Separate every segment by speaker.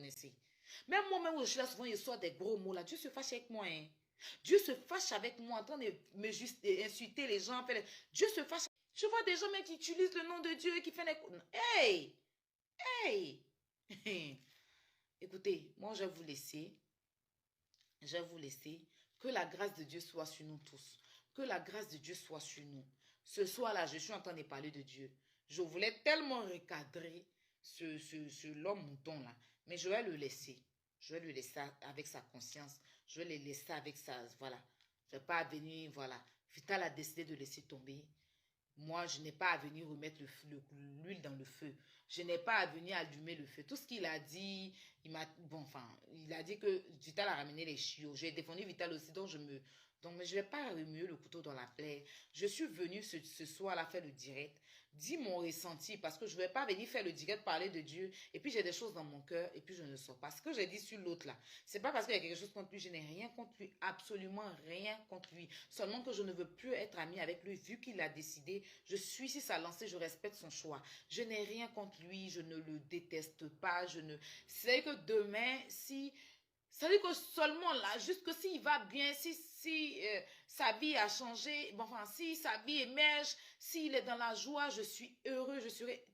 Speaker 1: connaissez. Même moi-même, où je suis là, souvent, il sort des gros mots là. Dieu se fâche avec moi. Hein. Dieu se fâche avec moi en train de me juste insulter les gens. Dieu se fâche. Je vois des gens même qui utilisent le nom de Dieu et qui font des... Hey! Hey! Écoutez, moi, je vais vous laisser. Je vais vous laisser. Que la grâce de Dieu soit sur nous tous. Que la grâce de Dieu soit sur nous. Ce soir-là, je suis en train de parler de Dieu. Je voulais tellement recadrer l'homme mouton là. Mais je vais le laisser. Je vais le laisser avec sa conscience. Je vais le laisser avec sa... Voilà. Je ne vais pas venir... Voilà. Vital a décidé de laisser tomber. Moi, je n'ai pas à venir remettre l'huile dans le feu. Je n'ai pas à venir allumer le feu. Tout ce qu'il a dit, il a dit que Vital a ramené les chiots. J'ai défendu Vital aussi, donc mais je ne vais pas remuer le couteau dans la plaie. Je suis venue ce soir-là faire le direct, dire mon ressenti, parce que je ne vais pas venir faire le direct, parler de Dieu, et puis j'ai des choses dans mon cœur, et puis je ne sors pas. Ce que j'ai dit sur l'autre là, c'est pas parce qu'il y a quelque chose contre lui, je n'ai rien contre lui, absolument rien contre lui. Seulement que je ne veux plus être amie avec lui, vu qu'il a décidé, je suis sur sa lancée, je respecte son choix. Je n'ai rien contre lui, je ne le déteste pas, c'est que demain, si... C'est-à-dire que seulement là, juste que s'il va bien, si sa vie a changé, si sa vie émerge, s'il est dans la joie, je suis heureux, je serai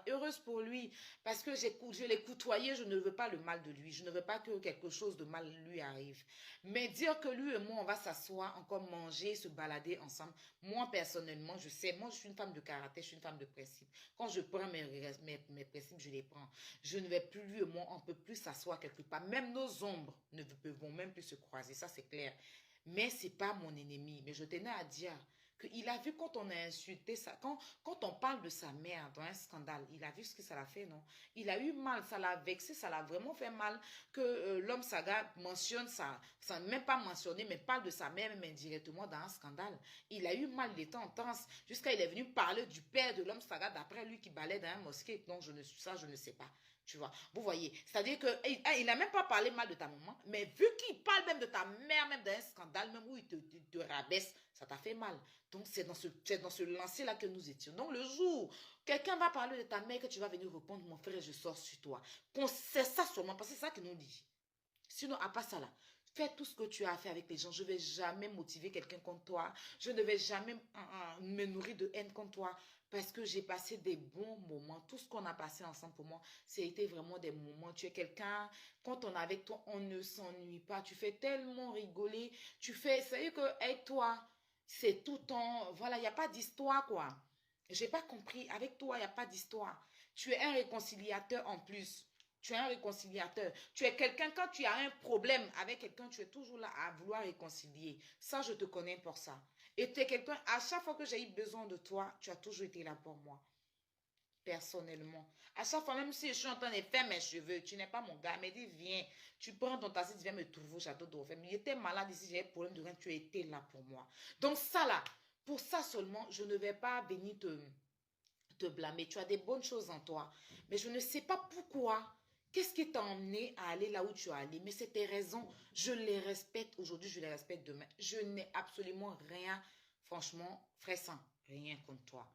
Speaker 1: heureuse pour lui parce que je l'ai côtoyé, je ne veux pas le mal de lui, je ne veux pas que quelque chose de mal lui arrive. Mais dire que lui et moi, on va s'asseoir, encore manger, se balader ensemble, moi personnellement, je sais, moi je suis une femme de caractère, je suis une femme de principe. Quand je prends mes principes, je les prends. Je ne vais plus, lui et moi, on ne peut plus s'asseoir quelque part, même nos ombres ne vont même plus se croiser, ça c'est clair. Mais ce n'est pas mon ennemi. Mais je tenais à dire qu'il a vu quand on a insulté ça, quand on parle de sa mère dans un scandale, il a vu ce que ça l'a fait, non? Il a eu mal, ça l'a vexé, ça l'a vraiment fait mal que l'homme Saga mentionne ça, sans même pas mentionner, mais parle de sa mère même indirectement dans un scandale. Il a eu mal, il était en transe, jusqu'à il est venu parler du père de l'homme Saga d'après lui qui balait dans un mosquée. Donc je ne sais pas. Tu vois, vous voyez, c'est-à-dire qu'il n'a même pas parlé mal de ta maman, mais vu qu'il parle même de ta mère, même d'un scandale, même où il te rabaisse, ça t'a fait mal. Donc, c'est dans ce lancer-là que nous étions. Donc, le jour, quelqu'un va parler de ta mère, que tu vas venir répondre, mon frère, je sors sur toi. C'est ça seulement, parce que c'est ça que nous dit. Sinon, à part ça là, fais tout ce que tu as fait avec les gens. Je ne vais jamais motiver quelqu'un contre toi. Je ne vais jamais me nourrir de haine contre toi parce que j'ai passé des bons moments. Tout ce qu'on a passé ensemble pour moi, c'était vraiment des moments. Tu es quelqu'un, quand on est avec toi, on ne s'ennuie pas. Tu fais tellement rigoler. C'est-à-dire qu'avec toi, c'est tout le temps, voilà, il n'y a pas d'histoire quoi. J'ai pas compris. Avec toi, il n'y a pas d'histoire. Tu es un réconciliateur en plus. Tu es un réconciliateur. Tu es quelqu'un, quand tu as un problème avec quelqu'un, tu es toujours là à vouloir réconcilier. Ça, je te connais pour ça. Et tu es quelqu'un, à chaque fois que j'ai eu besoin de toi, tu as toujours été là pour moi. Personnellement. À chaque fois, même si je suis en train de faire mes cheveux, tu n'es pas mon gars, mais dis, viens, tu prends ton taxi, tu viens me trouver au château d'Offert. Mais j'étais malade ici, j'ai un problème de rein, tu étais là pour moi. Donc ça là, pour ça seulement, je ne vais pas venir te blâmer. Tu as des bonnes choses en toi. Mais je ne sais pas pourquoi. Qu'est-ce qui t'a emmené à aller là où tu es allé? Mais c'est tes raisons. Je les respecte aujourd'hui, je les respecte demain. Je n'ai absolument rien, franchement, fraissant, rien contre toi.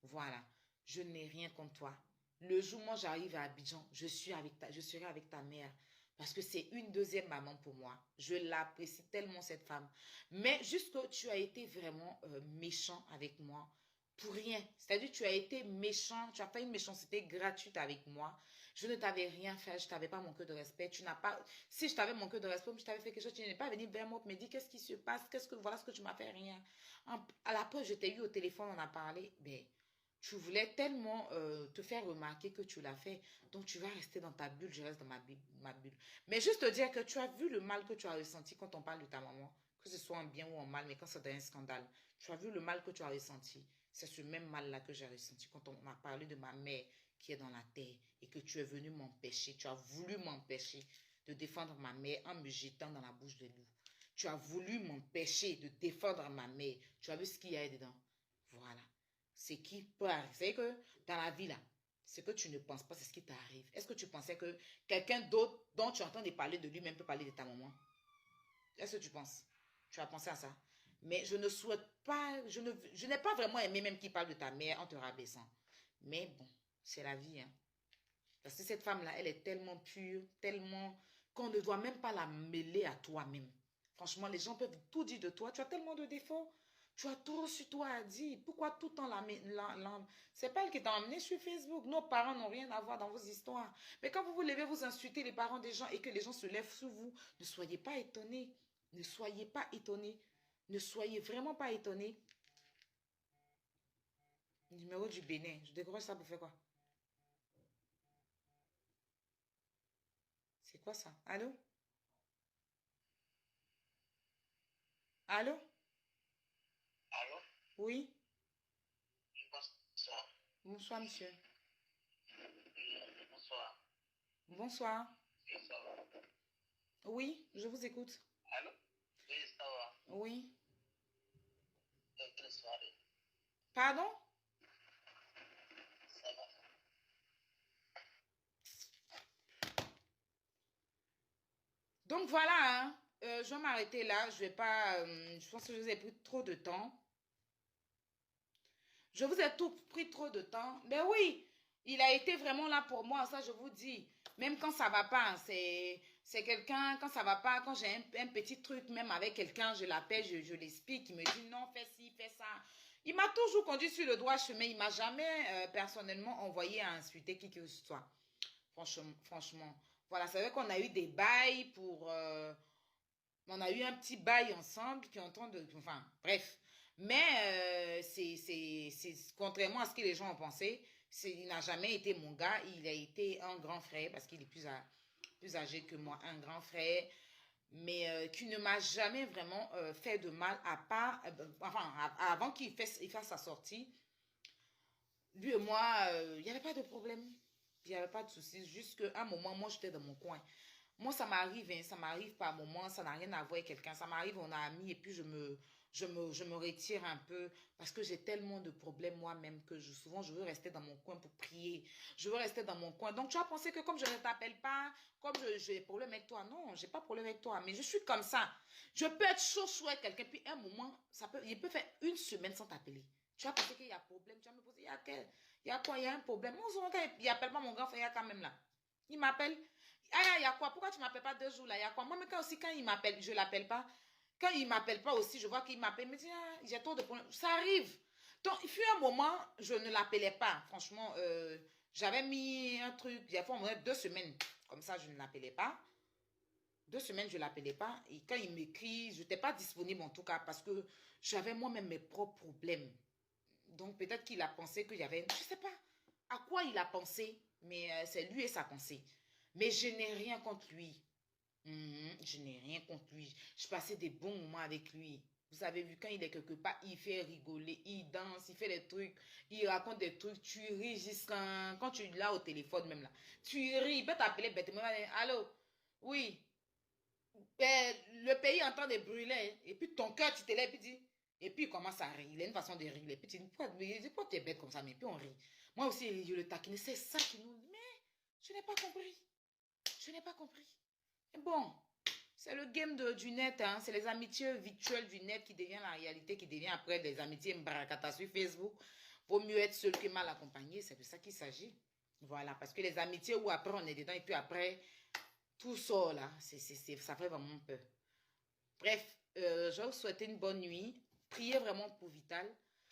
Speaker 1: Voilà. Je n'ai rien contre toi. Le jour où moi j'arrive à Abidjan, je serai avec ta mère. Parce que c'est une deuxième maman pour moi. Je l'apprécie tellement cette femme. Mais juste que tu as été vraiment méchant avec moi pour rien. C'est-à-dire tu as été méchant, tu as fait une méchanceté gratuite avec moi. Je ne t'avais rien fait, je ne t'avais pas manqué de respect. Tu n'as pas, si je t'avais manqué de respect, je t'avais fait quelque chose, tu n'es pas venu vers moi pour me dire qu'est-ce qui se passe, voilà ce que tu m'as fait, rien. À la pause, je t'ai eu au téléphone, on a parlé, mais tu voulais tellement te faire remarquer que tu l'as fait. Donc, tu vas rester dans ta bulle, je reste dans ma bulle. Mais juste te dire que tu as vu le mal que tu as ressenti quand on parle de ta maman, que ce soit en bien ou en mal, mais quand c'est un scandale. Tu as vu le mal que tu as ressenti. C'est ce même mal-là que j'ai ressenti quand on m'a parlé de ma mère qui est dans la terre et que tu es venu m'empêcher. Tu as voulu m'empêcher de défendre ma mère en me jetant dans la bouche des loups. Tu as voulu m'empêcher de défendre ma mère. Tu as vu ce qu'il y a dedans. Voilà. Ce qui peut arriver. C'est que dans la vie là, ce que tu ne penses pas, c'est ce qui t'arrive. Est-ce que tu pensais que quelqu'un d'autre dont tu entends parler de lui-même peut parler de ta maman? Est-ce que tu penses? Tu as pensé à ça? Mais je ne souhaite pas, je n'ai pas vraiment aimé même qu'il parle de ta mère en te rabaissant. Mais bon, c'est la vie, hein. Parce que cette femme-là, elle est tellement pure, tellement qu'on ne doit même pas la mêler à toi-même. Franchement, les gens peuvent tout dire de toi. Tu as tellement de défauts. Tu as tout sur toi à dire. Pourquoi tout le temps c'est pas elle qui t'a emmené sur Facebook. Nos parents n'ont rien à voir dans vos histoires. Mais quand vous vous levez, vous insultez les parents des gens et que les gens se lèvent sur vous, ne soyez pas étonnés. Ne soyez pas étonnés. Ne soyez vraiment pas étonnés. Numéro du Bénin. Je décroche ça pour faire quoi? C'est quoi ça? Allô? Allô?
Speaker 2: Allô?
Speaker 1: Oui?
Speaker 2: Bonsoir.
Speaker 1: Bonsoir, monsieur.
Speaker 2: Bonsoir.
Speaker 1: Bonsoir.
Speaker 2: Oui, ça va.
Speaker 1: Oui, je vous écoute.
Speaker 2: Allô? Oui, ça va.
Speaker 1: Oui.
Speaker 2: Bonne soirée.
Speaker 1: Pardon?
Speaker 2: Ça va.
Speaker 1: Donc voilà, hein. Je vais m'arrêter là. Je vais pas. Je pense que je vous ai pris trop de temps. Je vous ai tout pris trop de temps. Mais oui, il a été vraiment là pour moi, ça je vous dis. Même quand ça va pas, c'est quelqu'un, quand ça va pas, quand j'ai un petit truc, même avec quelqu'un, je l'appelle, je l'explique, il me dit non, fais ci, fais ça. Il m'a toujours conduit sur le droit chemin, il m'a jamais personnellement envoyé à insulter qui que ce soit. Franchement. Voilà, c'est vrai qu'on a eu des bails pour... on a eu un petit bail ensemble qui est en train de... Enfin, bref. Mais contrairement à ce que les gens ont pensé, il n'a jamais été mon gars. Il a été un grand frère parce qu'il est plus âgé que moi. Un grand frère, mais qui ne m'a jamais vraiment fait de mal à part... avant qu'il fasse sa sortie, lui et moi, il n'y avait pas de problème. Il n'y avait pas de soucis. Juste qu'à un moment, moi, j'étais dans mon coin. Moi, ça m'arrive, hein, ça m'arrive par moment, ça n'a rien à voir avec quelqu'un. Ça m'arrive, on a amis, et puis je me retire un peu parce que j'ai tellement de problèmes moi-même que souvent, je veux rester dans mon coin pour prier. Je veux rester dans mon coin. Donc, tu as pensé que comme je ne t'appelle pas, comme j'ai des problèmes avec toi. Non, j'ai pas de problème avec toi, mais je suis comme ça. Je peux être chaud avec quelqu'un, puis un moment, il peut faire une semaine sans t'appeler. Tu as pensé qu'il y a problème, tu vas me poser, il y a quoi, il y a un problème. Non, souvent, quand il appelle pas mon grand frère, il y a quand même là. Il m'appelle. Ah, il y a quoi? Pourquoi tu ne m'appelles pas 2 jours là? Il y a quoi? Moi, mais quand il m'appelle, je ne l'appelle pas. Quand il ne m'appelle pas aussi, je vois qu'il m'appelle. Il me dit, ah, j'ai trop de problèmes. Ça arrive. Donc, il fut un moment, je ne l'appelais pas. Franchement, j'avais mis un truc, il y a 2 semaines. Comme ça, je ne l'appelais pas. 2 semaines, je ne l'appelais pas. Et quand il m'écrit, je n'étais pas disponible en tout cas parce que j'avais moi-même mes propres problèmes. Donc, peut-être qu'il a pensé qu'il y avait... Je ne sais pas à quoi il a pensé, mais c'est lui et sa pensée. Mais je n'ai rien contre lui. Je n'ai rien contre lui. Je passais des bons moments avec lui. Vous avez vu, quand il est quelque part, il fait rigoler, il danse, il fait des trucs, il raconte des trucs, tu ris jusqu'à... Quand tu l'as au téléphone même là, tu ris, il peut t'appeler bêtement. Allô? Oui. Ben, le pays est en train de brûler. Hein. Et puis ton cœur, tu te lèves et tu dis... Et puis il commence à rire. Il a une façon de rire. Et puis tu dis, pourquoi tu es bête comme ça? Mais puis on rit. Moi aussi, je le taquine. C'est ça qui nous... Mais je n'ai pas compris. Je n'ai pas compris. Et bon, c'est le game du net. Hein. C'est les amitiés virtuelles du net qui devient la réalité, qui devient après les amitiés mbarakata sur Facebook. Vaut mieux être seul que mal accompagné. C'est de ça qu'il s'agit. Voilà, parce que les amitiés où après on est dedans et puis après tout sort là, ça fait vraiment peur. Bref, je vous souhaite une bonne nuit. Priez vraiment pour Vital.